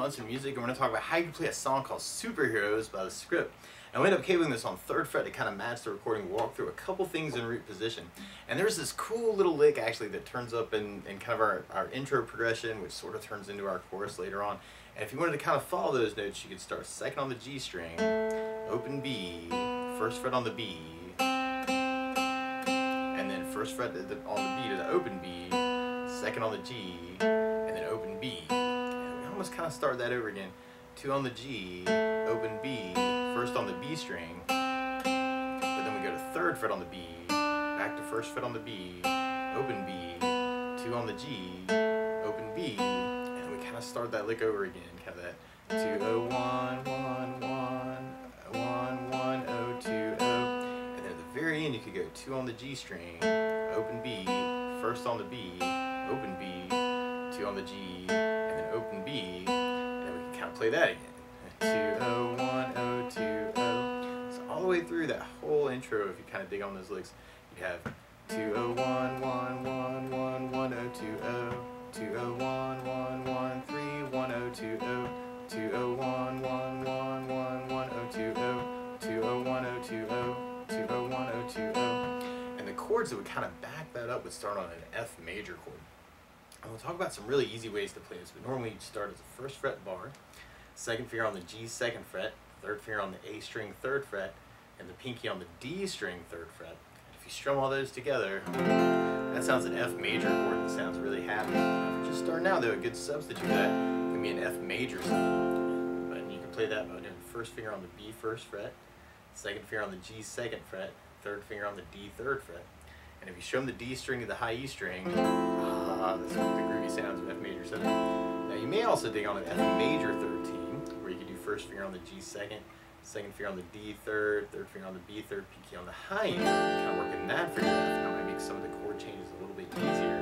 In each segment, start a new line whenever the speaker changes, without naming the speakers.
Munson Music, and we're going to talk about how you play a song called Superheroes by The Script. And we end up cabling this on 3rd fret to kind of match the recording, walk through a couple things in root position. And there's this cool little lick actually that turns up in kind of our intro progression, which sort of turns into our chorus later on. And if you wanted to kind of follow those notes, you could start 2nd on the G string, open B, 1st fret on the B, and then 1st fret on the B to the open B, 2nd on the G, and then open B. And we almost kind of start that over again. 2 on the G, open B, 1st on the B string, but then we go to 3rd fret on the B, back to 1st fret on the B, open B, 2 on the G, open B, and we kind of start that lick over again, kind of that 2 0 1 1 1 1 1 0 2 0, and then at the very end you could go 2 on the G string, open B, 1st on the B, open B, 2 on the G, and then open B, and then we can kind of play that again. 2 0 1 0 2 0. So all the way through that whole intro, if you kind of dig on those licks, you have 2 0 1 1 1 1 1 0 2 0, 2 0 1 1 1 3 1 0 2 0, 2 0 1 1 1 1 1 0 2 0, 2 0 1 0 2 0, 2 0 1 0 2 0. And the chords that would kind of back that up would start on an F major chord. And we'll talk about some really easy ways to play this, but normally you'd start as a 1st fret bar, 2nd finger on the G 2nd fret, 3rd finger on the A string 3rd fret, and the pinky on the D string 3rd fret. And if you strum all those together, that sounds an F major chord that sounds really happy. Now, if you're just starting out though, a good substitute for that can be an F major song. But you can play that by doing 1st finger on the B 1st fret, 2nd finger on the G 2nd fret, 3rd finger on the D 3rd fret. And if you strum the D string to the high E string, that's the groovy sounds of F major 7. Now you may also dig on an F major 13, where you could do 1st finger on the G 2nd, 2nd finger on the D 3rd, 3rd finger on the B 3rd, pinky on the high E, kind of working that for your F. That might make some of the chord changes a little bit easier.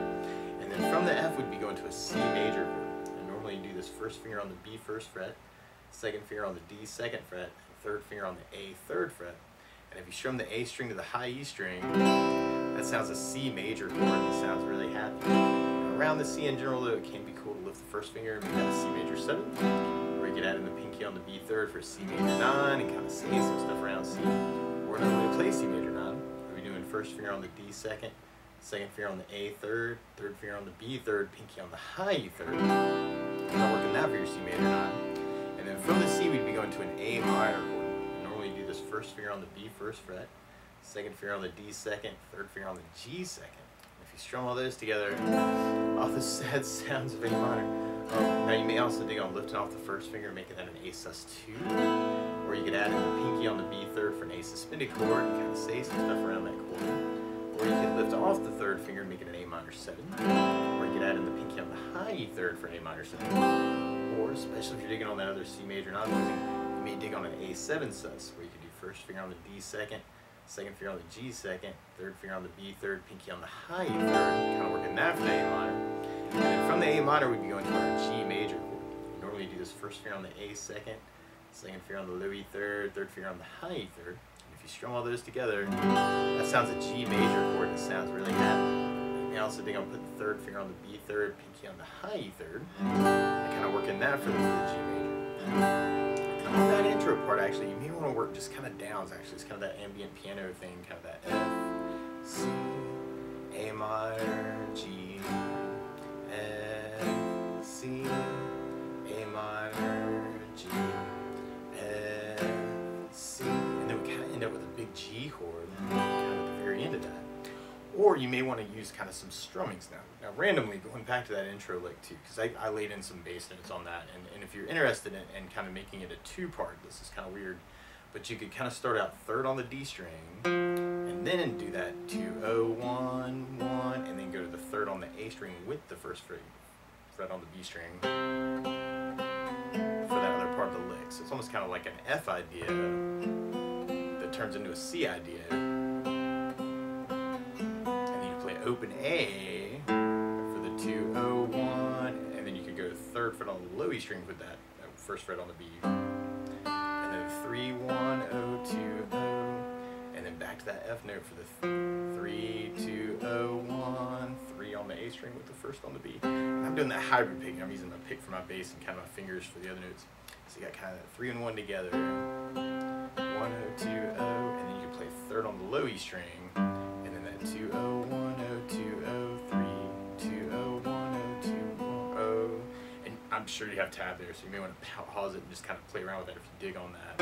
And then from the F we'd be going to a C major chord. And normally you do this 1st finger on the B 1st fret, 2nd finger on the D 2nd fret, 3rd finger on the A 3rd fret. And if you strum the A string to the high E string, that sounds a C major chord. It sounds really happy. And around the C in general though, it can be cool to lift the 1st finger and make that a C major 7. Or you could add in the pinky on the B 3rd for C major 9 and kind of say some stuff around C. Or another way to play C major 9, we'll be doing 1st finger on the D 2nd, 2nd finger on the A 3rd, 3rd finger on the B 3rd, pinky on the high E 3rd. Kind of working that for your C major 9. And then from the C we'd be going to an A minor chord. Normally you do this 1st finger on the B 1st fret, 2nd finger on the D 2nd, 3rd finger on the G 2nd. If you strum all those together, all the sad sounds of A minor. Now you may also dig on lifting off the 1st finger, making that an A sus2, or you could add in the pinky on the B 3rd for an A suspended chord and kind of say some stuff around that chord. Or you could lift off the 3rd finger and make it an A minor 7, or you could add in the pinky on the high E 3rd for an A minor 7. Or especially if you're digging on that other C major not losing, you may dig on an A7 sus, where you could do 1st finger on the D 2nd, 2nd finger on the G 2nd, 3rd finger on the B 3rd, pinky on the high E 3rd, kind of working that for the A minor. And then from the A minor, we'd be going to our G major chord. Normally you do this 1st finger on the A 2nd, 2nd finger on the low E 3rd, 3rd finger on the high E 3rd. And if you strum all those together, that sounds a G major chord that sounds really happy. You may also dig on putting the 3rd finger on the B 3rd, pinky on the high E 3rd, and kind of working that for the G major. On that intro part, actually, you may want to work just kind of downs, actually. It's kind of that ambient piano thing, kind of that F, C, A minor, G, F, C, A minor, G, F, C. And then we kind of end up with a big G chord, kind of at the very end of that. Or you may want to use kind of some strummings now. Now randomly, going back to that intro lick too, because I laid in some bass notes on that, and if you're interested in kind of making it a 2-part, this is kind of weird, but you could kind of start out 3rd on the D string, and then do that 2 0 1 1, and then go to the 3rd on the A string with the 1st fret on the B string for that other part of the lick. So it's almost kind of like an F idea that turns into a C idea. Open A for the 2 0 1, and then you could go to 3rd fret on the low E string with that 1st fret on the B, and then 3 1 0 2 0, and then back to that F note for the 3, 2, 0, 1, 3 on the A string with the first on the B. And I'm doing that hybrid picking. I'm using my pick for my bass and kind of my fingers for the other notes. So you got kind of that 3 and 1 together, 1, 0, 2, 0, and then you can play third on the low E string, and then that 2, 0, 1, 0, 2, 0, 3, 2, 0, 1, 0, 2, 0. And I'm sure you have tab there, so you may want to pause it and just kind of play around with that if you dig on that.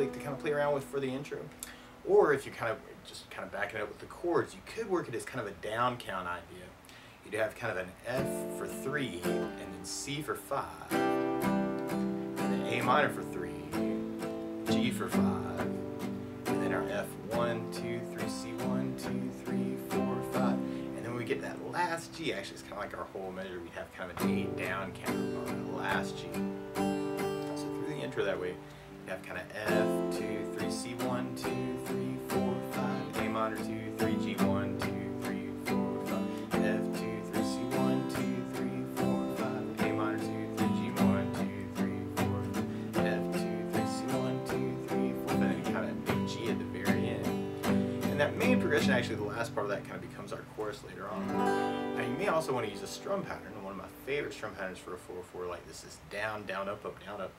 To kind of play around with for the intro. Or if you're just backing it up with the chords, you could work it as kind of a down count idea. You'd have kind of an F for 3, and then C for 5, and then A minor for 3, G for 5, and then our F 1, 2, 3, C 1, 2, 3, 4, 5, and then when we get that last G, actually it's kind of like our whole measure, we'd have kind of an A down count on that last G. So through the intro that way, you have kind of F, 2, 3, C, 1, 2, 3, 4, 5, A minor, 2, 3, G, 1, 2, 3, 4, 5, F, 2, 3, C, 1, 2, 3, 4, 5, A minor, 2, 3, G, 1, 2, 3, 4, F, 2, 3, C, 1, 2, 3, 4, 5, and kind of big G at the very end. And that main progression, actually the last part of that kind of becomes our chorus later on. Now you may also want to use a strum pattern, and one of my favorite strum patterns for a 4/4 like this is down, down, up, up, down, up.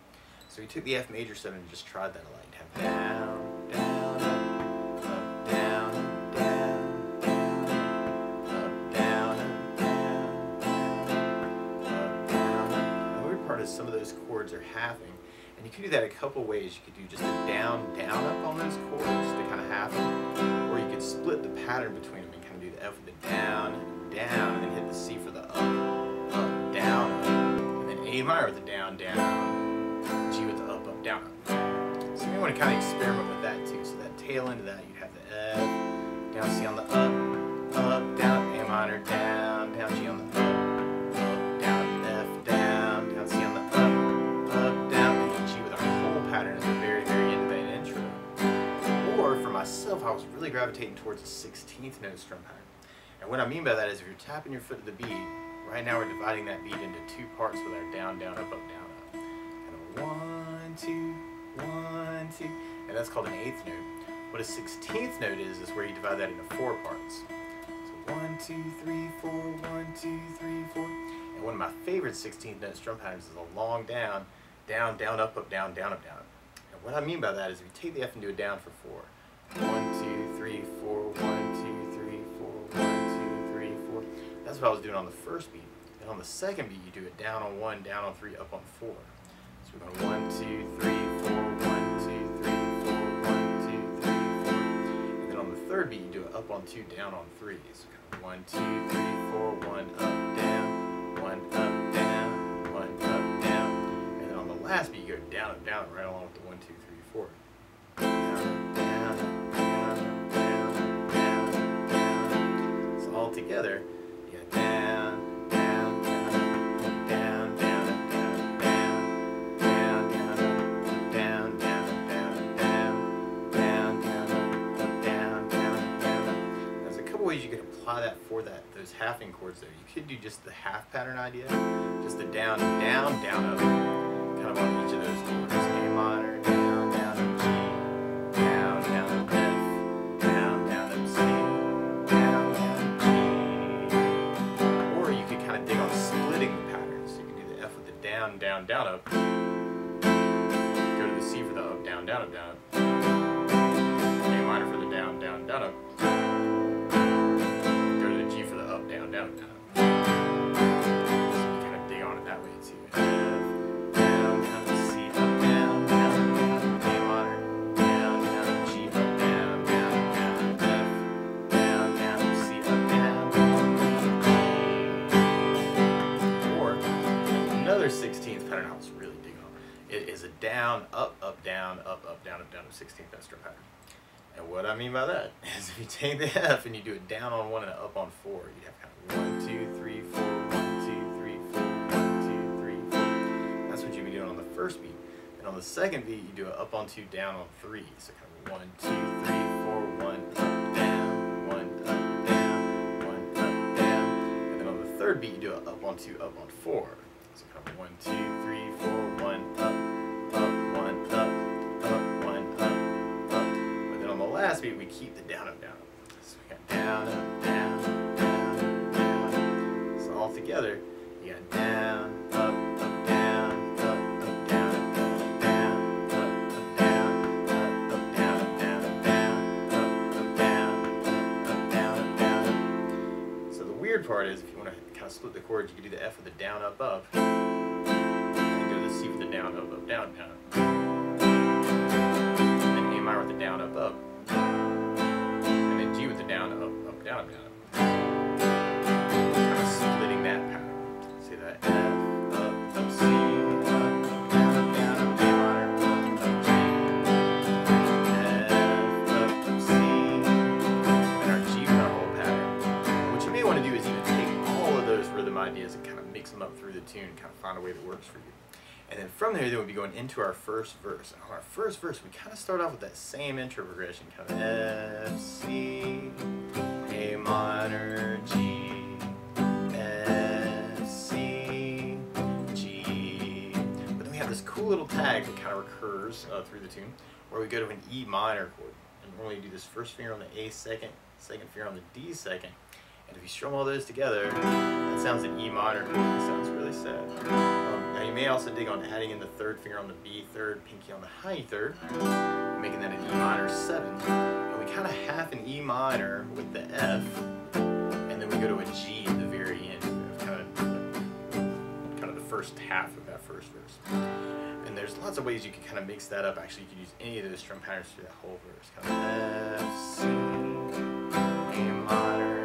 So we took the F major 7 and just tried that a lot. You'd have down, down, up, down, down, down, up, down, down, up, down. The weird part is some of those chords are halving, and you could do that a couple ways. You could do just a down, down, up on those chords to kind of half them, or you could split the pattern between them and kind of do the F with the down, down, and then hit the C for the up, down, and then A minor with the down, down. G with the up, up, down, up. So you may want to kind of experiment with that too. So that tail end of that, you'd have the F, down C on the up, down, A minor, down, down, G on the up, down, F, down, down, C on the up, down, and then G with our whole pattern at the very, very end of that intro. Or for myself, I was really gravitating towards a 16th note strum pattern. And what I mean by that is if you're tapping your foot to the beat, right now we're dividing that beat into 2 parts with our down, down, up, up, down. 1, 2, 1, 2, and that's called an 8th note. What a 16th note is where you divide that into 4 parts. So 1, 2, 3, 4, 1, 2, 3, 4. And one of my favorite 16th note strum patterns is a long down, down, down, up, up, down, down, up, down. And what I mean by that is if you take the F and do a down for 4, 1, 2, 3, 4, 1, 2, 3, 4, 1, 2, 3, 4. That's what I was doing on the first beat. And on the second beat, you do it down on 1, down on 3, up on 4. So we're going 1, 2, 3, 4, 1, 2, 3, 4, 1, 2, 3, 4. And then on the third beat, you do it up on 2, down on 3. So kind of 1, 2, 3, 4, 1, up, down, 1, up, down, 1, up, down. And then on the last beat, you go down, up, down, right along with the 1, 2, 3, 4. Down, down, down, down, down, down. So all together, you got down, down, down, down, down. You could apply that for those halving chords there. You could do just the half pattern idea, just the down, down, down, up, kind of on each of those chords. A minor, down, down, up, G, down, down, up, F, down, down, up, C, down, down, G. Or you could kind of dig on splitting the patterns. So you can do the F with the down, down, down, up, go to the C for the up, down, down, up, down, up, A minor for the down, down, down, up, down, down, down. So you kind of dig on it that way too. F, down, down, C, up, down, down, down, A minor, down, down, G, up, down, down, down, F, down, down, C, up, down, down. Or another 16th pattern I was really digging on. It is a down, up, up, down, up, up, down, 16th note strum pattern. And what I mean by that is if you take the F and you do it down on 1 and up on 4, you'd have kind of 1, 2, 3, 4, 1, 2, 3, 4, 1, 2, 3, 4. That's what you'd be doing on the first beat. And on the second beat, you do it up on 2, down on 3. So kind of 1, 2, 3, 4, 1, up, third beat, you do a up on 2, up on 4. So kind of 1, 2, 3, 4, 1, up, 1, up, 1, up. But then on the last beat, we keep the down, up, down, up. So we got down, up, down, down, down. So all together, you got down, up, down, up, down, up, down, up, down, up, down, up, down, up, down, up, down, up, down, up, down. So the weird part is, if you want to kind of split the chords, you can do the F with the down, up, up, and go to the C with the down, up, down, down, and A minor with the down, up, up, and then G with the down, up, down, down. Kind of splitting that pattern. See that F, up, C, up, down, down, A minor, up, G, F, up, C, and our G with our whole pattern. What you may want to do is even take all of those rhythm ideas and kind of mix them up through the tune and kind of find a way that works for you. And then from there, then we'll be going into our first verse. And on our first verse, we kind of start off with that same intro progression, kind of F, C, A minor, G, F, C, G. But then we have this cool little tag that kind of recurs through the tune, where we go to an E minor chord. And normally you do this first finger on the A second, second finger on the D second. And if you strum all those together, that sounds an E minor chord. It sounds really sad. Now you may also dig on adding in the third finger on the B third, pinky on the high third, making that an E minor 7. And we kind of half an E minor with the F, and then we go to a G at the very end, kind of the first half of that first verse. And there's lots of ways you can kind of mix that up. Actually, you could use any of those strum patterns through that whole verse. Kind of F, C, A minor,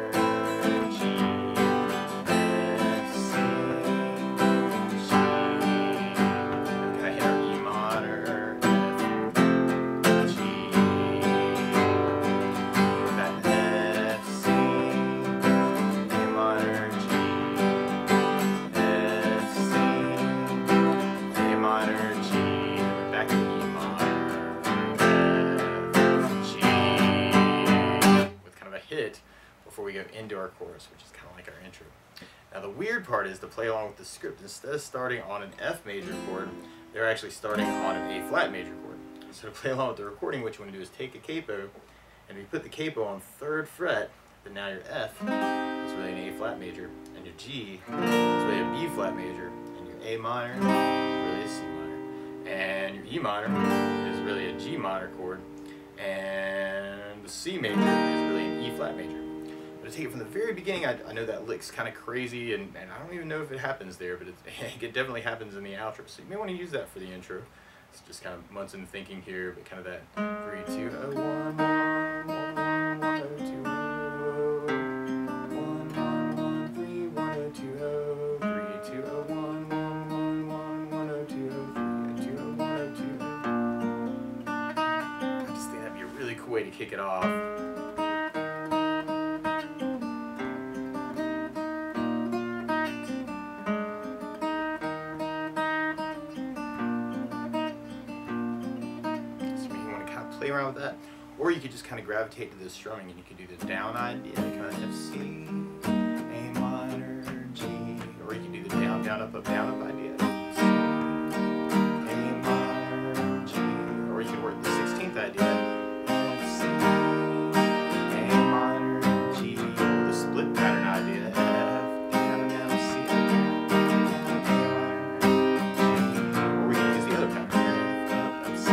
before we go into our chorus, which is kind of like our intro. Now the weird part is to play along with the script. Instead of starting on an F major chord, they're actually starting on an A flat major chord. So to play along with the recording, what you want to do is take a capo, and if you put the capo on 3rd fret, then now your F is really an A flat major, and your G is really a B flat major, and your A minor is really a C minor, and your E minor is really a G minor chord, and the C major is really an E flat major. But to take it from the very beginning, I know that lick's kind of crazy, and I don't even know if it happens there, but it definitely happens in the outro. So you may want to use that for the intro. It's just kind of Munson thinking here, but kind of that 3, 2, 0, 1, 1, 1, 1, 0, 2, 0, 1, 1, 1, 3, 1, 0, 2, 0, 3, 2, 0, 1, 1, 1, 1, 1, 0, 2, 0, 3, 2, 0, 1, 0, 2, 0. I just think that'd be a really cool way to kick it off. Play around with that, or you could just kind of gravitate to the strumming, and you could do the down idea, kind of F, C, A minor, G, or you can do the down, down, up, down, up idea, C, A minor, G, or you can work the 16th idea, F, C, A minor, G, or the split pattern idea, F, down, down, C, A minor, G, or we can use the other pattern, F, C.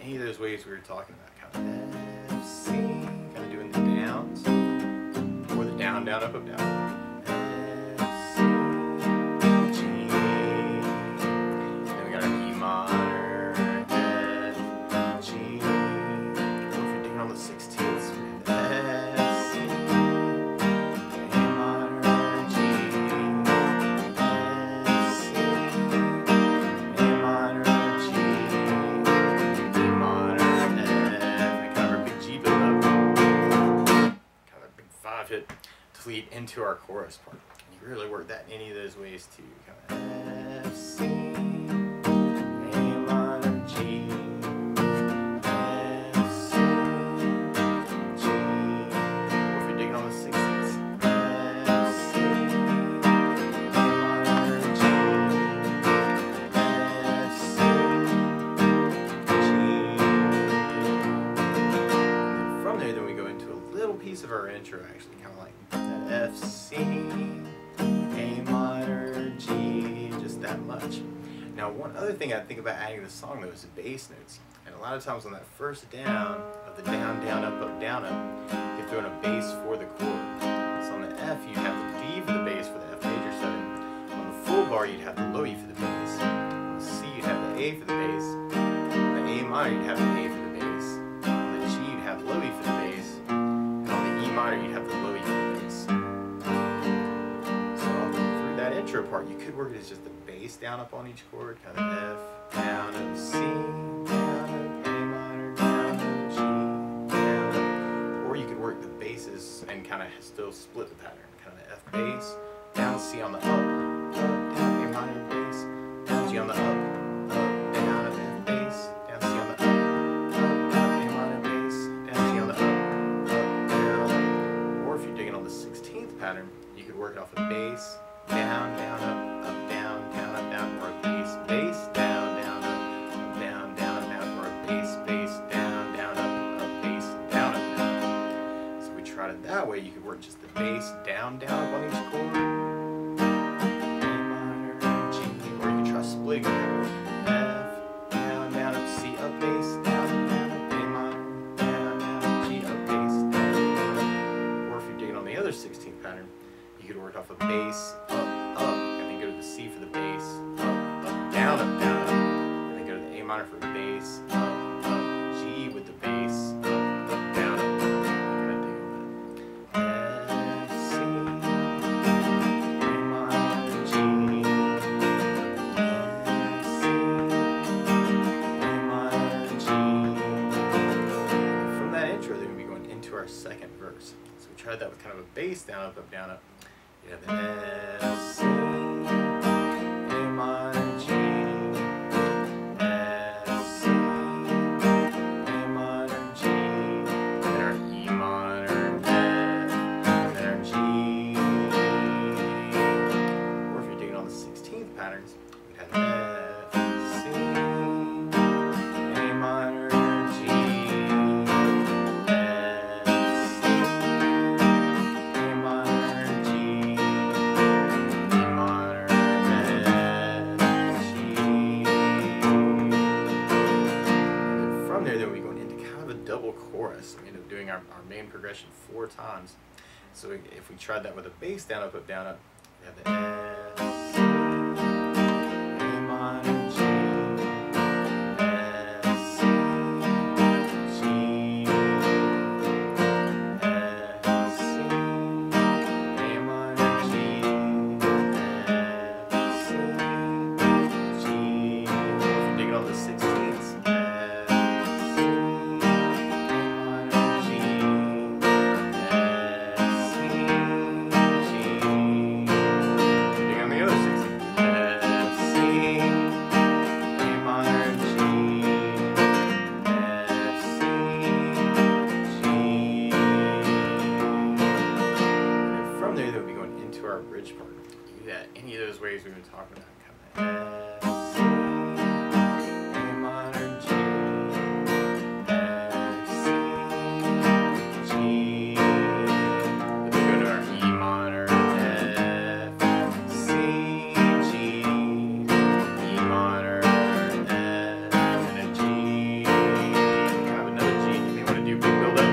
Any of those ways we were talking about, kind of F, C, kind of doing the downs, or the down, down, up, down, F, C, G, then we got our E minor, F, G, or if you're doing on the 16ths, F, C, A minor, G, F, C, A minor, hit to lead into our chorus part. And you really work that in any of those ways too. Kind of C, A minor, G, F, C, G. Or if you're digging on the 16th, F, C, A minor, G, F, C, G. And from there, then we go into a little piece of our intro, actually, kind of like that F, C, A minor, G, just that much. Now, one other thing I think about adding to the song, though, is the bass notes. And a lot of times on that first down of the down, down, up, down, up, you throw in a bass for the chord. So on the F, you'd have the D for the bass for the F major 7. On the full bar, you'd have the low E for the bass. On the C, you'd have the A for the bass. On the A minor, you'd have the A for the bass. On the G, you'd have low E for the bass. And on the E minor, you'd have the low E for the bass. So through that intro part, you could work it as just the bass down up on each chord, kind of F, down, up, C, down, up, A minor, down, up, G, down, up. Or you could work the basses and kind of still split the pattern, kind of F bass, down, C on the up, down, A minor bass, down, G on the up, down, F bass, down, C on the up, down, A minor bass, down, G on the up, down. Or if you're digging on the 16th pattern, you could work it off a bass, down, down, up, down, down, up, down, or a bass, bass, down, down, up, down, down, down, or a bass, bass, down, down, up, bass, down, up, down. So we tried it that way. You could work just the bass down, down, up on each chord, A minor, G, or you could try splitting it. F, down, down, up, C, up, bass, down, down, up, A minor, down, down, up, G, up, bass, down, down, up. Or if you're digging on the other 16th pattern, you could work off a bass, up, and then go to the C for the bass, up, down, and then go to the A minor for the bass, up, G with the bass, up, down, kind of dig on that. F, C, A minor, G, F, C, A minor, G. And from that intro, then we'll be going into our second verse. So we tried that with kind of a bass down, up, down, up. You have the F, C, A minor, G, F, C, A minor, G, and then our E minor, F, and then our G. Or if you're digging on the 16th patterns, we'd have F, C, A minor, G, F, C, A minor, G, double chorus. We end up doing our main progression 4 times. So if we tried that with a bass down, up, we have the F, C, A minor, G, F, C, G, F, C, A minor, G, F, C, G. If you're digging on the 16ths, bridge part. You can do that any of those ways we've been talking about. Kind of F, C, A minor, G, F, C, G. Then we go to our E minor, F, C, G, E minor, F, and a G. Kind of another G. You may want to do big build up.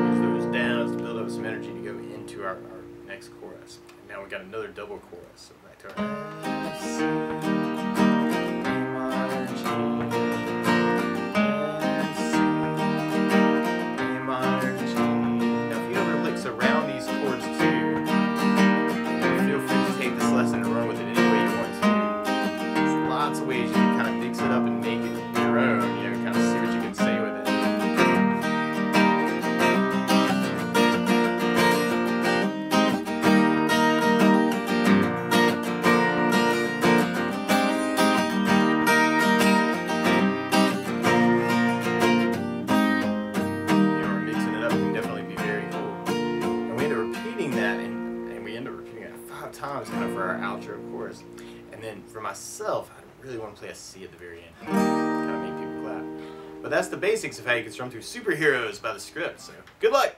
Use those downs to build up some energy to go into our next chorus. And now we got another double chorus. So back to our F, C, A minor, G, F, C, A minor, G. Now if you ever licks around these chords too, feel free to take this lesson and run with it any way you want to. There's lots of ways you can kind of mix it up and make it your own, you know, kind of see what you can say with it. chorus. And then for myself, I really want to play a C at the very end. Kind of make people clap. But that's the basics of how you can strum through Superheroes by The Script. So good luck!